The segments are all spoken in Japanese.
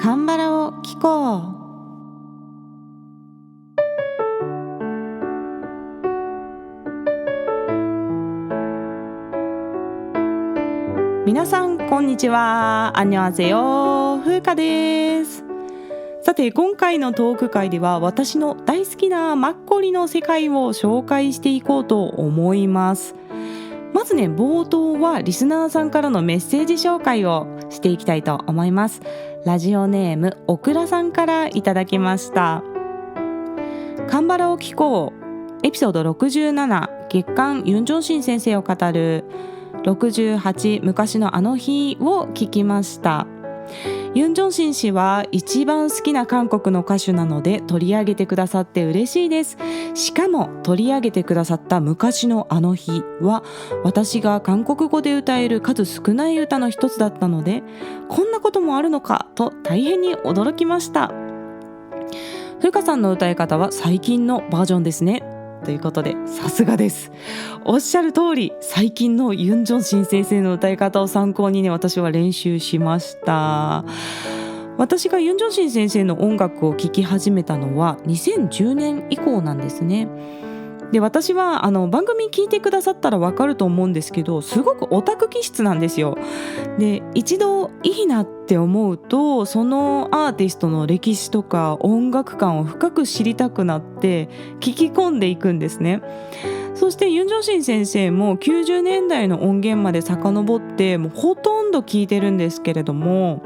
カンバラを聞こう。皆さんこんにちは。アンニョンハセヨ、風花です。さて今回のトーク会では私の大好きなマッコリの世界を紹介していこうと思います。まずね、冒頭はリスナーさんからのメッセージ紹介をしていきたいと思います。ラジオネームオクラさんからいただきました。カンバラを聞こうエピソード67、月刊ユン・ジョンシン先生を語る。68、昔のあの日を聞きました。ユン・ジョンシン氏は一番好きな韓国の歌手なので取り上げてくださって嬉しいです。しかも取り上げてくださった昔のあの日は私が韓国語で歌える数少ない歌の一つだったので、こんなこともあるのかと大変に驚きました。風花さんの歌い方は最近のバージョンですね、ということでさすがです。おっしゃる通り、最近のユン・ジョンシン先生の歌い方を参考にね、私は練習しました。私がユン・ジョンシン先生の音楽を聴き始めたのは2010年以降なんですね。で、私は番組聞いてくださったらわかると思うんですけど、すごくオタク気質なんですよ。で、一度いいなって思うとそのアーティストの歴史とか音楽観を深く知りたくなって聞き込んでいくんですね。そしてユン・ジョンシン先生も90年代の音源まで遡ってもうほとんど聞いてるんですけれども、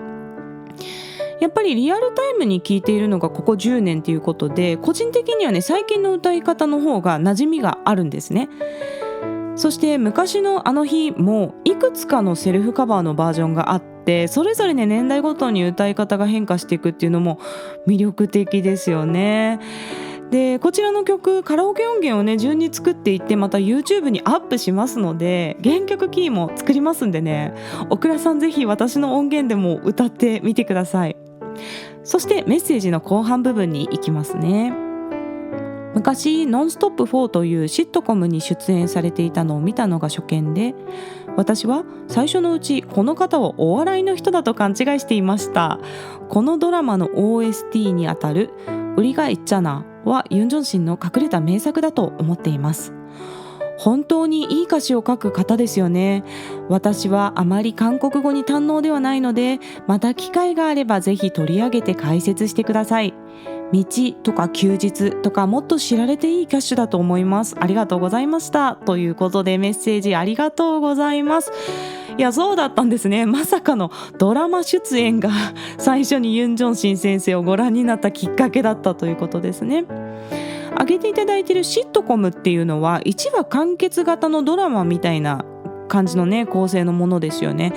やっぱりリアルタイムに聞いているのがここ10年ということで、個人的にはね、最近の歌い方の方が馴染みがあるんですね。そして昔のあの日もいくつかのセルフカバーのバージョンがあって、それぞれね、年代ごとに歌い方が変化していくっていうのも魅力的ですよね。で、こちらの曲、カラオケ音源をね、順に作っていってまた YouTube にアップしますので、原曲キーも作りますんでね、オクラさんぜひ私の音源でも歌ってみてください。そしてメッセージの後半部分に行きますね。昔ノンストップ4というシットコムに出演されていたのを見たのが初見で、私は最初のうちこの方をお笑いの人だと勘違いしていました。このドラマの OST にあたるウリガイッチャナはユン・ジョンシンの隠れた名作だと思っています。本当にいい歌詞を書く方ですよね。私はあまり韓国語に堪能ではないので、また機会があればぜひ取り上げて解説してください。道とか休日とかもっと知られていい歌手だと思います。ありがとうございました。ということでメッセージありがとうございます。いや、そうだったんですね。まさかのドラマ出演が最初にユン・ジョンシン先生をご覧になったきっかけだったということですね。挙げていただいているシットコムっていうのは1話完結型のドラマみたいな感じのね、構成のものですよね。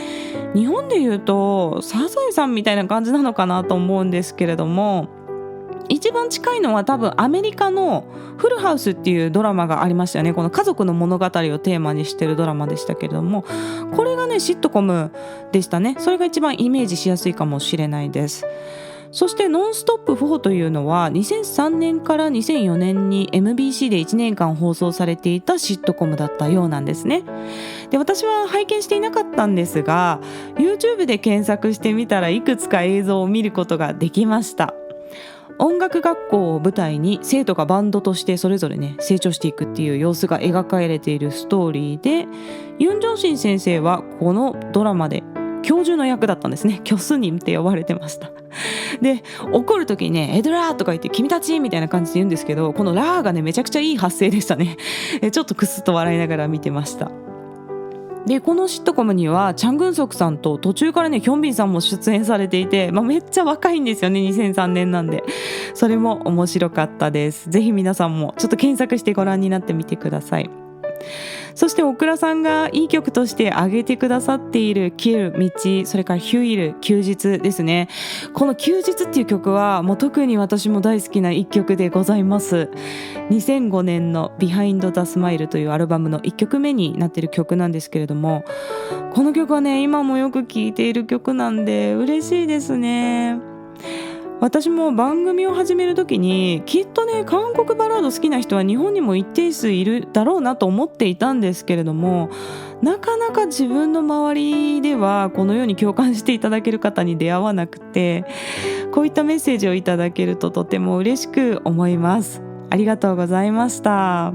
日本でいうとサザエさんみたいな感じなのかなと思うんですけれども、一番近いのは多分アメリカのフルハウスっていうドラマがありましたよね。この家族の物語をテーマにしてるドラマでしたけれども、これがねシットコムでしたね。それが一番イメージしやすいかもしれないです。そしてノンストップ4というのは2003年から2004年に MBC で1年間放送されていたシットコムだったようなんですね。で、私は拝見していなかったんですが YouTube で検索してみたらいくつか映像を見ることができました。音楽学校を舞台に生徒がバンドとしてそれぞれね成長していくっていう様子が描かれているストーリーで、ユン・ジョンシン先生はこのドラマで教授の役だったんですね。キョスニンって呼ばれてました。で、怒る時にねエドラーとか言って君たちみたいな感じで言うんですけど、このラーがねめちゃくちゃいい発声でしたね。ちょっとクスッと笑いながら見てました。で、このシットコムにはチャン・グンソクさんと途中からねヒョンビンさんも出演されていて、めっちゃ若いんですよね。2003年なんでそれも面白かったです。ぜひ皆さんもちょっと検索してご覧になってみてください。そしてオクラさんがいい曲として挙げてくださっているキル、道、それからヒュイル、休日ですね。この休日っていう曲はもう特に私も大好きな一曲でございます。2005年の Behind the Smile というアルバムの1曲目になっている曲なんですけれども、この曲はね今もよく聴いている曲なんで嬉しいですね。私も番組を始める時にきっとね韓国バラード好きな人は日本にも一定数いるだろうなと思っていたんですけれども、なかなか自分の周りではこのように共感していただける方に出会わなくて、こういったメッセージをいただけるととても嬉しく思います。ありがとうございました。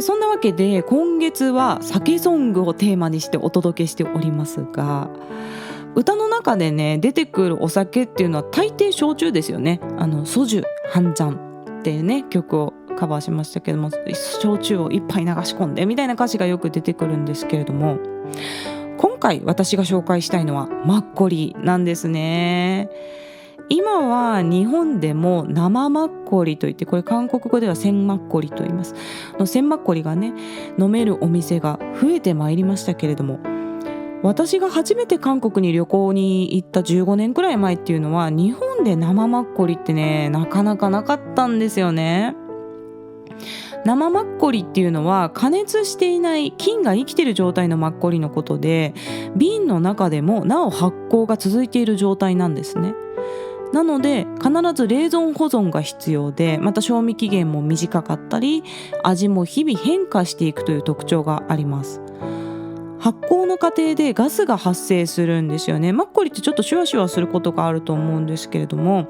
そんなわけで今月は酒ソングをテーマにしてお届けしておりますが、歌の中でね出てくるお酒っていうのは大抵焼酎ですよね。ソジュハンジャンっていうね曲をカバーしましたけども、焼酎を一杯流し込んでみたいな歌詞がよく出てくるんですけれども、今回私が紹介したいのはマッコリなんですね。今は日本でも生マッコリといって、これ韓国語ではセンマッコリと言います。センマッコリがね飲めるお店が増えてまいりましたけれども、私が初めて韓国に旅行に行った15年くらい前っていうのは、日本で生マッコリってねなかなかなかったんですよね。生マッコリっていうのは加熱していない菌が生きている状態のマッコリのことで、瓶の中でもなお発酵が続いている状態なんですね。なので必ず冷蔵保存が必要で、また賞味期限も短かったり味も日々変化していくという特徴があります。発酵の過程でガスが発生するんですよね。マッコリってちょっとシュワシュワすることがあると思うんですけれども、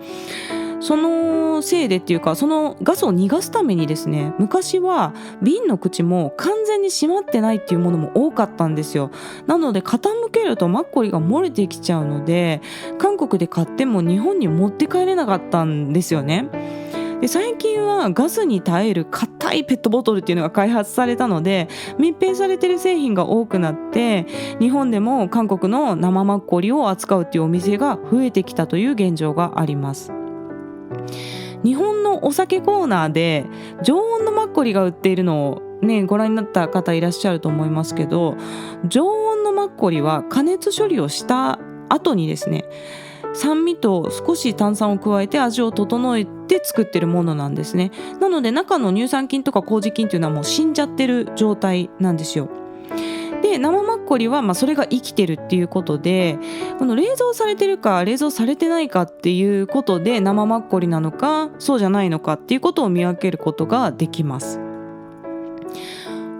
そのせいでっていうか、そのガスを逃がすためにですね、昔は瓶の口も完全に閉まってないっていうものも多かったんですよ。なので傾けるとマッコリが漏れてきちゃうので、韓国で買っても日本に持って帰れなかったんですよね。で最近はガスに耐える硬いペットボトルっていうのが開発されたので、密閉されてる製品が多くなって、日本でも韓国の生マッコリを扱うっていうお店が増えてきたという現状があります。日本のお酒コーナーで常温のマッコリが売っているのをねご覧になった方いらっしゃると思いますけど、常温のマッコリは加熱処理をした後にですね、酸味と少し炭酸を加えて味を整えて作ってるものなんですね。なので中の乳酸菌とか麹菌っていうのはもう死んじゃってる状態なんですよ。で生マッコリはそれが生きてるっていうことで、この冷蔵されてるか冷蔵されてないかっていうことで生マッコリなのかそうじゃないのかっていうことを見分けることができます。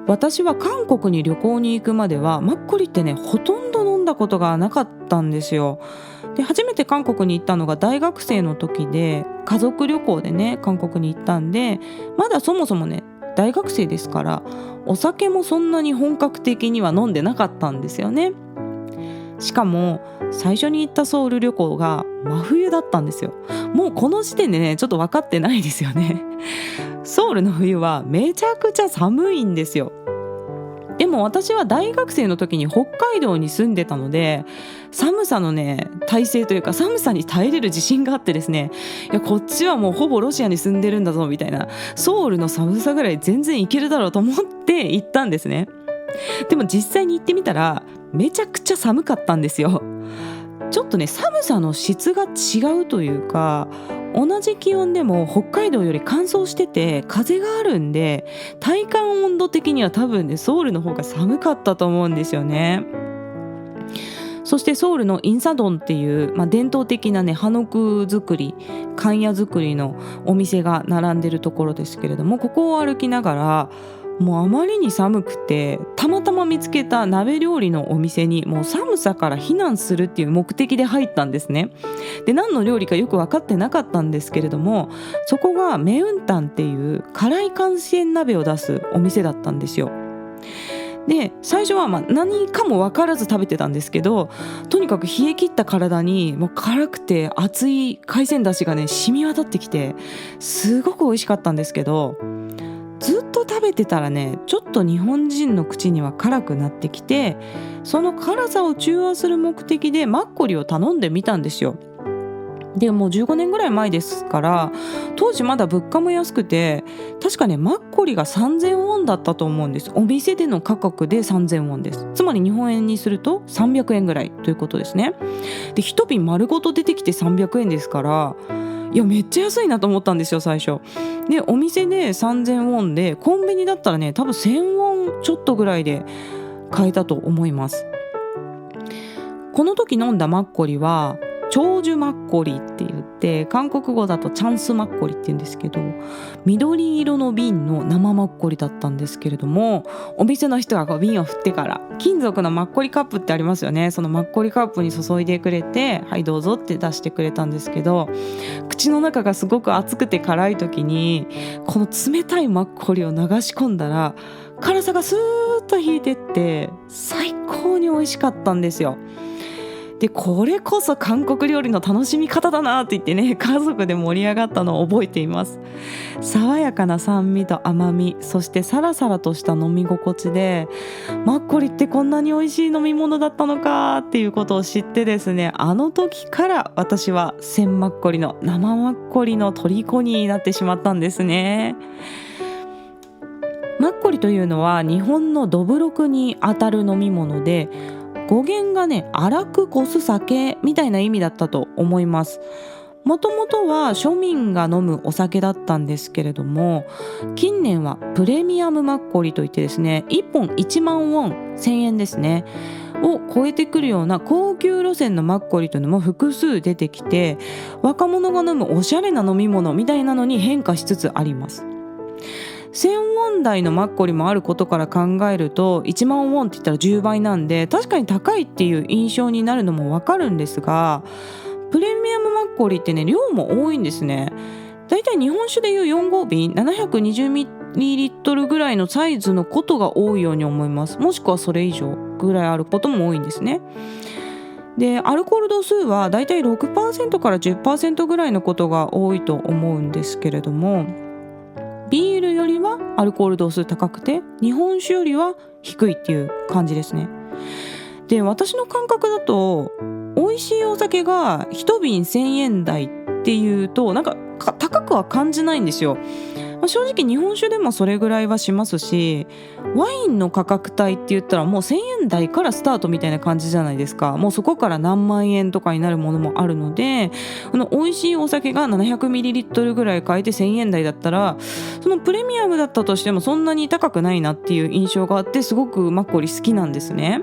私は韓国に旅行に行くまではマッコリってねほとんど飲んだことがなかったんですよ。で初めて韓国に行ったのが大学生の時で、家族旅行でね韓国に行ったんで、まだそもそもね大学生ですからお酒もそんなに本格的には飲んでなかったんですよね。しかも最初に行ったソウル旅行が真冬だったんですよ。もうこの時点でねちょっと分かってないですよね。ソウルの冬はめちゃくちゃ寒いんですよ。でも私は大学生の時に北海道に住んでたので、寒さのね耐性というか寒さに耐えれる自信があってですね、いやこっちはもうほぼロシアに住んでるんだぞみたいな、ソウルの寒さぐらい全然いけるだろうと思って行ったんですね。でも実際に行ってみたらめちゃくちゃ寒かったんですよ。ちょっとね寒さの質が違うというか、同じ気温でも北海道より乾燥してて風があるんで、体感温度的には多分ねソウルの方が寒かったと思うんですよね。そしてソウルのインサドンっていう、伝統的なねハノク作り、缶屋作りのお店が並んでるところですけれども、ここを歩きながらもうあまりに寒くて、たまたま見つけた鍋料理のお店にもう寒さから避難するっていう目的で入ったんですね。で何の料理かよく分かってなかったんですけれども、そこがメウンタンっていう辛い寒天鍋を出すお店だったんですよ。で最初は何かも分からず食べてたんですけど、とにかく冷え切った体にもう辛くて熱い海鮮だしがね染み渡ってきて、すごく美味しかったんですけど、ずっと食べてたらねちょっと日本人の口には辛くなってきて、その辛さを中和する目的でマッコリを頼んでみたんですよ。でもう15年ぐらい前ですから、当時まだ物価も安くて、確かねマッコリが3000ウォンだったと思うんです。お店での価格で3000ウォンです。つまり日本円にすると300円ぐらいということですね。で一瓶丸ごと出てきて300円ですから、いやめっちゃ安いなと思ったんですよ最初で。お店で3000ウォンで、コンビニだったらね多分1000ウォンちょっとぐらいで買えたと思います。この時飲んだマッコリは長寿マッコリって言って、韓国語だとチャンスマッコリって言うんですけど、緑色の瓶の生マッコリだったんですけれども、お店の人が瓶を振ってから金属のマッコリカップってありますよね。そのマッコリカップに注いでくれて、はいどうぞって出してくれたんですけど、口の中がすごく熱くて辛い時にこの冷たいマッコリを流し込んだら、辛さがスーッと引いてって最高に美味しかったんですよ。でこれこそ韓国料理の楽しみ方だなって言ってね、家族で盛り上がったのを覚えています。爽やかな酸味と甘み、そしてサラサラとした飲み心地で、マッコリってこんなに美味しい飲み物だったのかっていうことを知ってですね、あの時から私は鮮マッコリの生マッコリの虜になってしまったんですね。マッコリというのは日本のどぶろくにあたる飲み物で、語源がね、荒くこす酒みたいな意味だったと思います。もともとは庶民が飲むお酒だったんですけれども、近年はプレミアムマッコリといってですね、1本1万ウォン1000円ですねを超えてくるような高級路線のマッコリというのも複数出てきて、若者が飲むおしゃれな飲み物みたいなのに変化しつつあります。1000ウォン台のマッコリもあることから考えると、1万ウォンって言ったら10倍なんで、確かに高いっていう印象になるのもわかるんですが、プレミアムマッコリってね、量も多いんですね。だいたい日本酒でいう4合瓶720ミリリットルぐらいのサイズのことが多いように思います。もしくはそれ以上ぐらいあることも多いんですね。でアルコール度数はだいたい 6% から 10% ぐらいのことが多いと思うんですけれども、ビールよりはアルコール度数高くて、日本酒よりは低いっていう感じですね。で私の感覚だと、美味しいお酒が1瓶1000円台っていうとなんか高くは感じないんですよ。正直日本酒でもそれぐらいはしますし、ワインの価格帯って言ったらもう1000円台からスタートみたいな感じじゃないですか。もうそこから何万円とかになるものもあるので、美味しいお酒が 700ml ぐらい買えて1000円台だったら、そのプレミアムだったとしてもそんなに高くないなっていう印象があって、すごくマッコリ好きなんですね。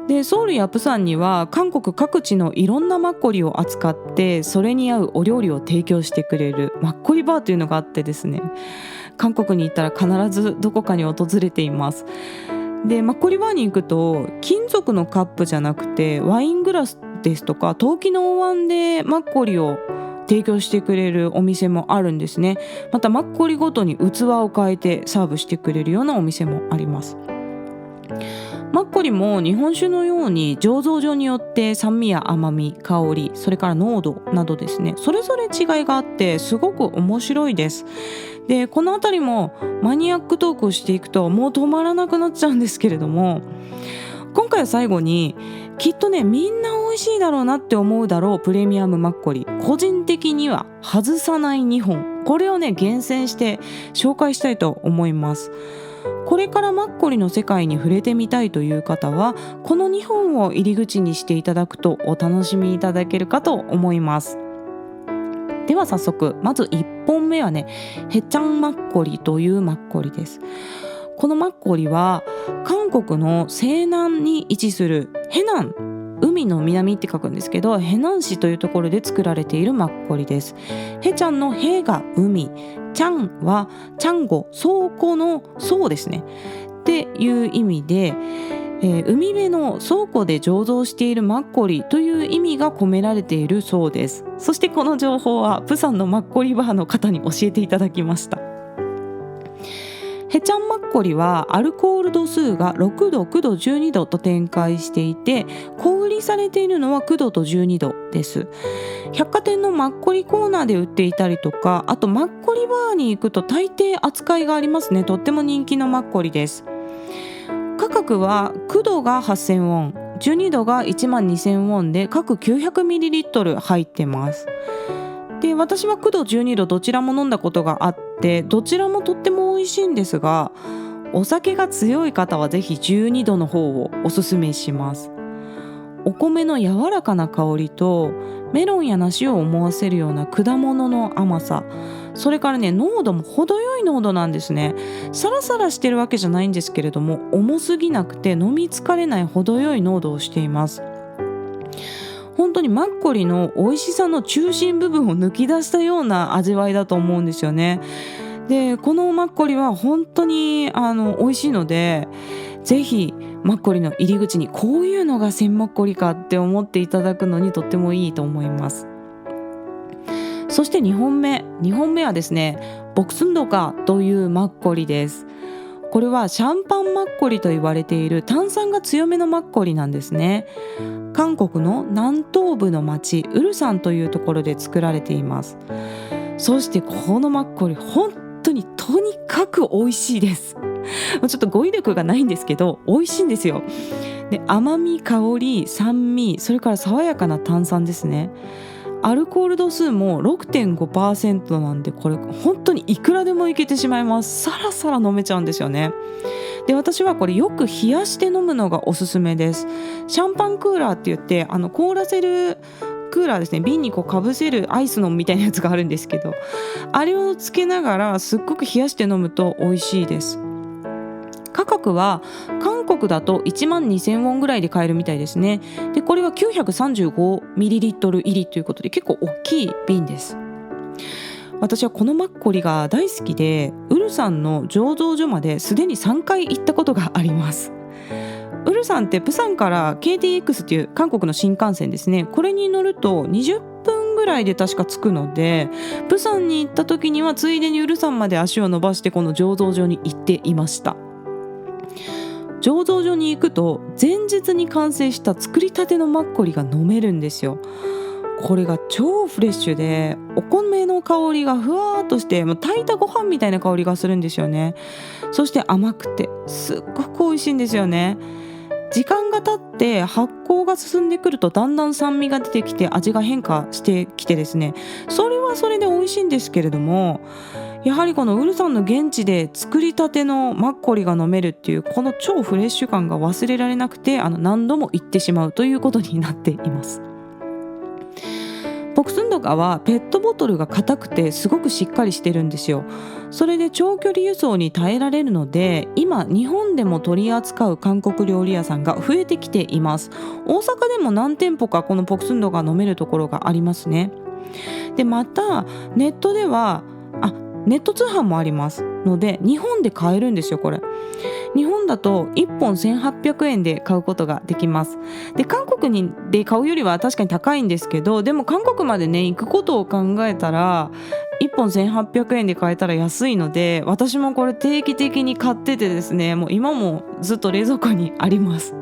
でソウルやプサンには韓国各地のいろんなマッコリを扱って、それに合うお料理を提供してくれるマッコリバーというのがあってですね、韓国に行ったら必ずどこかに訪れています。でマッコリバーに行くと、金属のカップじゃなくてワイングラスですとか陶器のお椀でマッコリを提供してくれるお店もあるんですね。またマッコリごとに器を変えてサーブしてくれるようなお店もあります。マッコリも日本酒のように醸造所によって酸味や甘み、香り、それから濃度などですね、それぞれ違いがあってすごく面白いです。でこのあたりもマニアックトークをしていくともう止まらなくなっちゃうんですけれども、今回は最後にきっとね、みんな美味しいだろうなって思うだろうプレミアムマッコリ、個人的には外さない2本、これをね厳選して紹介したいと思います。これからマッコリの世界に触れてみたいという方は、この2本を入り口にしていただくとお楽しみいただけるかと思います。では早速、まず1本目はね、ヘチャンマッコリというマッコリです。このマッコリは韓国の西南に位置するヘナン、海の南って書くんですけど、ヘナン市というところで作られているマッコリです。ヘチャンのヘが海、チャンはチャンゴ、倉庫の倉ですねっていう意味で、海辺の倉庫で醸造しているマッコリという意味が込められているそうです。そしてこの情報はプサンのマッコリバーの方に教えていただきました。ヘチャンマッコリはアルコール度数が6度、9度、12度と展開していて、小売りされているのは9度と12度です。百貨店のマッコリコーナーで売っていたりとか、あとマッコリバーに行くと大抵扱いがありますね。とっても人気のマッコリです。価格は9度が8000ウォン、12度が1万2000ウォンで各 900ml 入ってます。で私は9度12度どちらも飲んだことがあって、どちらもとっても美味しいんですが、お酒が強い方はぜひ12度の方をおすすめします。お米の柔らかな香りとメロンや梨を思わせるような果物の甘さ、それからね、濃度も程よい濃度なんですね。サラサラしてるわけじゃないんですけれども、重すぎなくて飲み疲れない程よい濃度をしています。本当にマッコリの美味しさの中心部分を抜き出したような味わいだと思うんですよね。でこのマッコリは本当に美味しいので、ぜひマッコリの入り口にこういうのが千マッコリかって思っていただくのにとってもいいと思います。そして2本目はですね、ボクスンドカというマッコリです。これはシャンパンマッコリと言われている炭酸が強めのマッコリなんですね。韓国の南東部の町ウルサンというところで作られています。そしてこのマッコリ本当にとにかく美味しいです。ちょっと語彙力がないんですけど美味しいんですよ。で甘み、香り、酸味、それから爽やかな炭酸ですね。アルコール度数も 6.5% なんで、これ本当にいくらでもいけてしまいます。さらさら飲めちゃうんですよね。で私はこれよく冷やして飲むのがおすすめです。シャンパンクーラーって言って凍らせるクーラーですね。瓶にこうかぶせるアイスのみたいなやつがあるんですけど、あれをつけながらすっごく冷やして飲むと美味しいです。価格は韓国だと1万2000ウォンぐらいで買えるみたいですね。でこれは 935ml 入りということで結構大きい瓶です。私はこのマッコリが大好きで、ウルサンの醸造所まですでに3回行ったことがあります。ウルサンってプサンから KTX っていう韓国の新幹線ですね、これに乗ると20分ぐらいで確か着くので、プサンに行った時にはついでにウルサンまで足を伸ばしてこの醸造所に行っていました。醸造所に行くと前日に完成した作りたてのマッコリが飲めるんですよ。これが超フレッシュで、お米の香りがふわーっとして、もう炊いたご飯みたいな香りがするんですよね。そして甘くてすっごく美味しいんですよね。時間が経って発酵が進んでくるとだんだん酸味が出てきて味が変化してきてですね、それはそれで美味しいんですけれども、やはりこのウルサンの現地で作りたてのマッコリが飲めるっていうこの超フレッシュ感が忘れられなくて、何度も行ってしまうということになっています。ボクスンドカはペットボトルが硬くてすごくしっかりしてるんですよ。それで長距離輸送に耐えられるので、今日本でも取り扱う韓国料理屋さんが増えてきています。大阪でも何店舗かこのボクスンドカが飲めるところがありますね。でまたネットではネット通販もありますので、日本で買えるんですよ。これ日本だと1本1800円で買うことができます。で韓国で買うよりは確かに高いんですけど、でも韓国までね行くことを考えたら1本1800円で買えたら安いので、私もこれ定期的に買っててですね、もう今もずっと冷蔵庫にあります。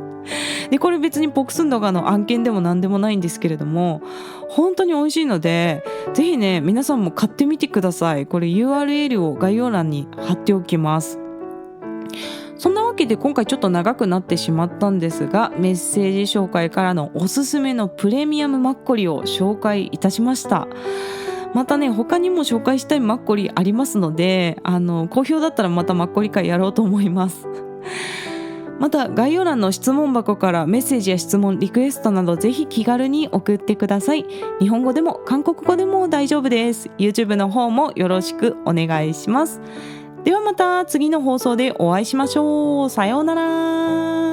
でこれ別にボクスンドカの案件でも何でもないんですけれども、本当に美味しいのでぜひね皆さんも買ってみてください。これ URL を概要欄に貼っておきます。そんなわけで今回ちょっと長くなってしまったんですが、メッセージ紹介からのおすすめのプレミアムマッコリを紹介いたしました。またね他にも紹介したいマッコリありますので、好評だったらまたマッコリ会やろうと思います。また概要欄の質問箱からメッセージや質問、リクエストなどぜひ気軽に送ってください。日本語でも韓国語でも大丈夫です。 YouTube の方もよろしくお願いします。ではまた次の放送でお会いしましょう。さようなら。